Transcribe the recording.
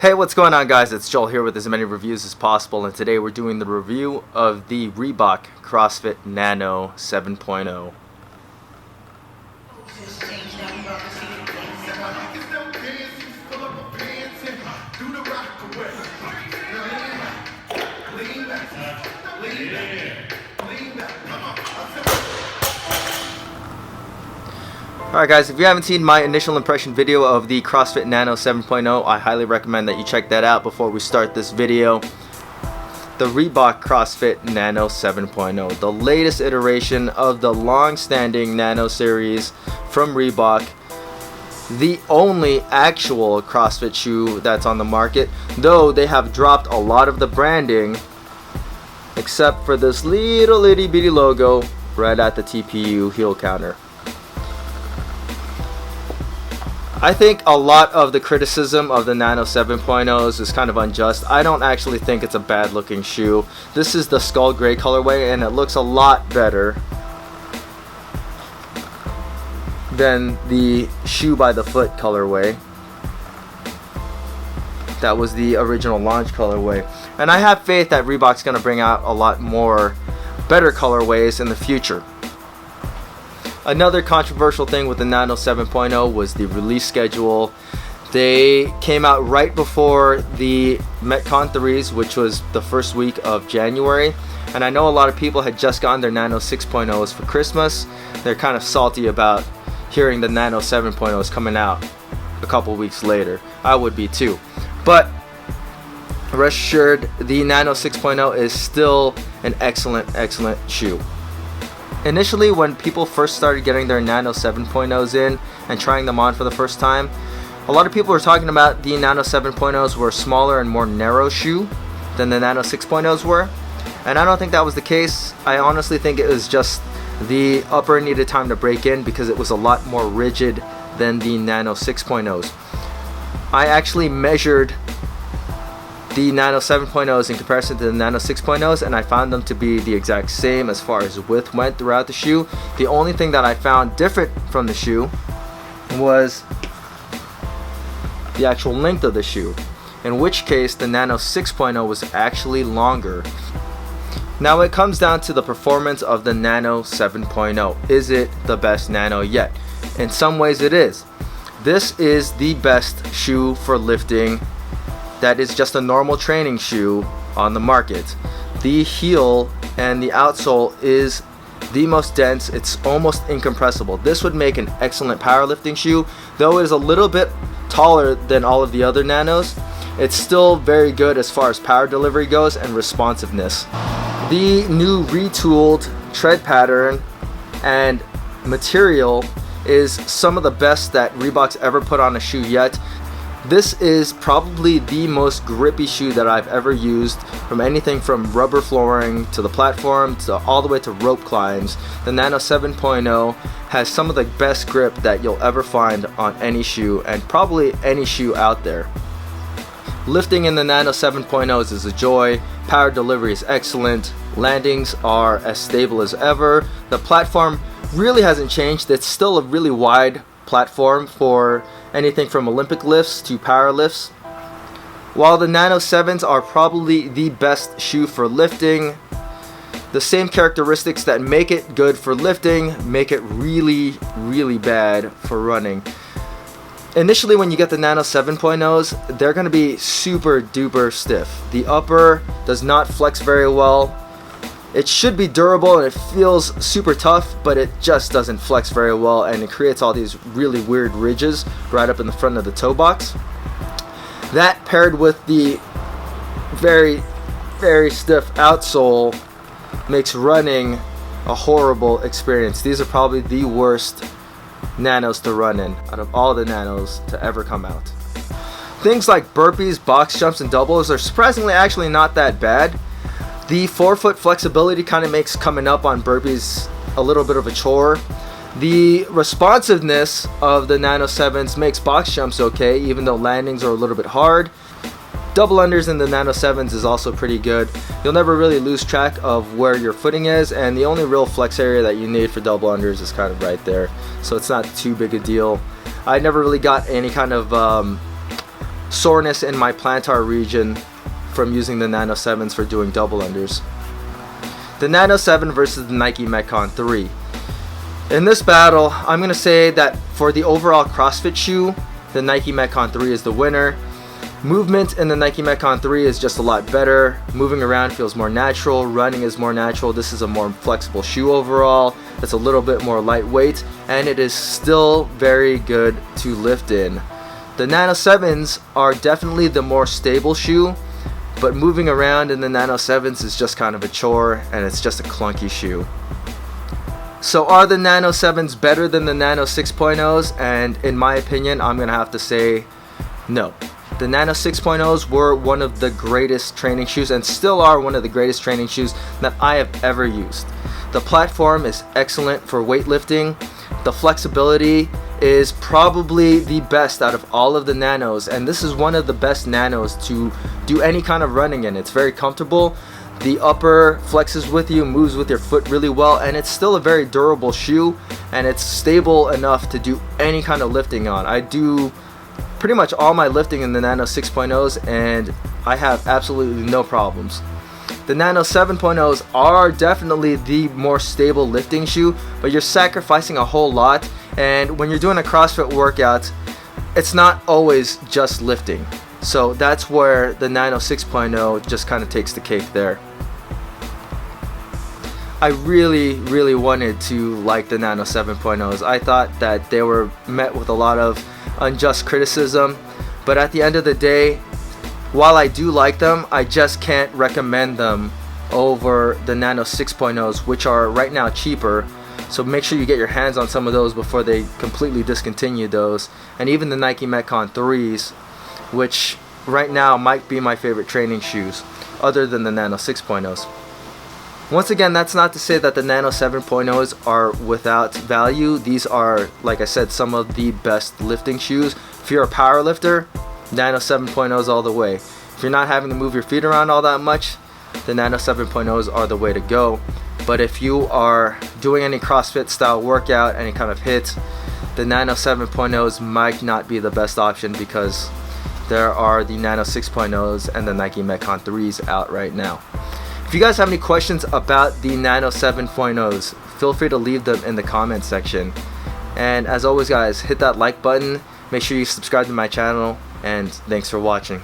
Hey, what's going on, guys? It's Joel here with as many reviews as possible, and today we're doing the review of the Reebok CrossFit Nano 7.0. Alright guys, if you haven't seen my initial impression video of the CrossFit Nano 7.0, I highly recommend that you check that out before we start this video. The Reebok CrossFit Nano 7.0, the latest iteration of the long-standing Nano series from Reebok, the only actual CrossFit shoe that's on the market, though they have dropped a lot of the branding except for this little itty bitty logo right at the TPU heel counter. I think a lot of the criticism of the Nano 7.0s is kind of unjust. I don't actually think it's a bad looking shoe. This is the skull gray colorway and it looks a lot better than the shoe by the foot colorway. That was the original launch colorway. And I have faith that Reebok's going to bring out a lot more better colorways in the future. Another controversial thing with the Nano 7.0 was the release schedule. They came out right before the Metcon 3s, which was the first week of January. And I know a lot of people had just gotten their Nano 6.0s for Christmas. They're kind of salty about hearing the Nano 7.0s coming out a couple weeks later. I would be too. But rest assured, the Nano 6.0 is still an excellent shoe. Initially, when people first started getting their Nano 7.0s in and trying them on for the first time, a lot of people were talking about the Nano 7.0s were a smaller and more narrow shoe than the Nano 6.0s were. And I don't think that was the case. I honestly think it was just the upper needed time to break in because it was a lot more rigid than the Nano 6.0s. I actually measured the Nano 7.0s in comparison to the Nano 6.0s, and I found them to be the exact same as far as width went throughout the shoe. The only thing that I found different from the shoe was the actual length of the shoe, in which case the Nano 6.0 was actually longer. Now it comes down to the performance of the Nano 7.0. Is it the best Nano yet? In some ways it is. This is the best shoe for lifting that is just a normal training shoe on the market. The heel and the outsole is the most dense. It's almost incompressible. This would make an excellent powerlifting shoe. Though it is a little bit taller than all of the other Nanos, it's still very good as far as power delivery goes and responsiveness. The new retooled tread pattern and material is some of the best that Reebok's ever put on a shoe yet. This is probably the most grippy shoe that I've ever used, from anything from rubber flooring to the platform to all the way to rope climbs. The Nano 7.0 has some of the best grip that you'll ever find on any shoe, and probably any shoe out there. Lifting in the Nano 7.0s is a joy. Power delivery is excellent. Landings are as stable as ever. The platform really hasn't changed. It's still a really wide platform for anything from Olympic lifts to power lifts. While the Nano 7s are probably the best shoe for lifting, the same characteristics that make it good for lifting make it really bad for running. Initially, when you get the Nano 7.0s, they're going to be super duper stiff. The upper does not flex very well. It should be durable and it feels super tough, but it just doesn't flex very well, and it creates all these really weird ridges right up in the front of the toe box. That paired with the very stiff outsole makes running a horrible experience. These are probably the worst Nanos to run in out of all the Nanos to ever come out. Things like burpees, box jumps, and doubles are surprisingly actually not that bad. The forefoot flexibility kind of makes coming up on burpees a little bit of a chore. The responsiveness of the Nano 7s makes box jumps okay, even though landings are a little bit hard. Double unders in the Nano 7s is also pretty good. You'll never really lose track of where your footing is, and the only real flex area that you need for double unders is kind of right there, so it's not too big a deal. I never really got any kind of soreness in my plantar region from using the Nano 7s for doing double unders. The Nano 7 versus the Nike Metcon 3. In this battle, I'm going to say that for the overall CrossFit shoe, the Nike Metcon 3 is the winner. Movement in the Nike Metcon 3 is just a lot better. Moving around feels more natural. Running is more natural. This is a more flexible shoe overall. It's a little bit more lightweight, and it is still very good to lift in. The Nano 7s are definitely the more stable shoe, but moving around in the Nano 7s is just kind of a chore, and it's just a clunky shoe. So are the Nano 7s better than the Nano 6.0s? And in my opinion, I'm gonna have to say no. The Nano 6.0s were one of the greatest training shoes, and still are one of the greatest training shoes that I have ever used. The platform is excellent for weightlifting. The flexibility is probably the best out of all of the Nanos, and this is one of the best Nanos to do any kind of running in. It's very comfortable. The upper flexes with you, moves with your foot really well, and it's still a very durable shoe, and it's stable enough to do any kind of lifting on. I do pretty much all my lifting in the Nano 6.0s, and I have absolutely no problems. The Nano 7.0s are definitely the more stable lifting shoe, but you're sacrificing a whole lot, and when you're doing a CrossFit workout, it's not always just lifting. So that's where the Nano 6.0 just kind of takes the cake there. I really wanted to like the Nano 7.0s. I thought that they were met with a lot of unjust criticism, but at the end of the day, while I do like them, I just can't recommend them over the Nano 6.0s, which are right now cheaper. So make sure you get your hands on some of those before they completely discontinue those. And even the Nike Metcon 3s, which right now might be my favorite training shoes, other than the Nano 6.0s. Once again, that's not to say that the Nano 7.0s are without value. These are, like I said, some of the best lifting shoes. If you're a power lifter, Nano 7.0s all the way. If you're not having to move your feet around all that much, the Nano 7.0s are the way to go. But if you are doing any CrossFit style workout, any kind of hit, the Nano 7.0s might not be the best option, because there are the Nano 6.0s and the Nike Metcon 3s out right now. If you guys have any questions about the Nano 7.0s, feel free to leave them in the comment section. And as always guys, hit that like button, make sure you subscribe to my channel, and thanks for watching.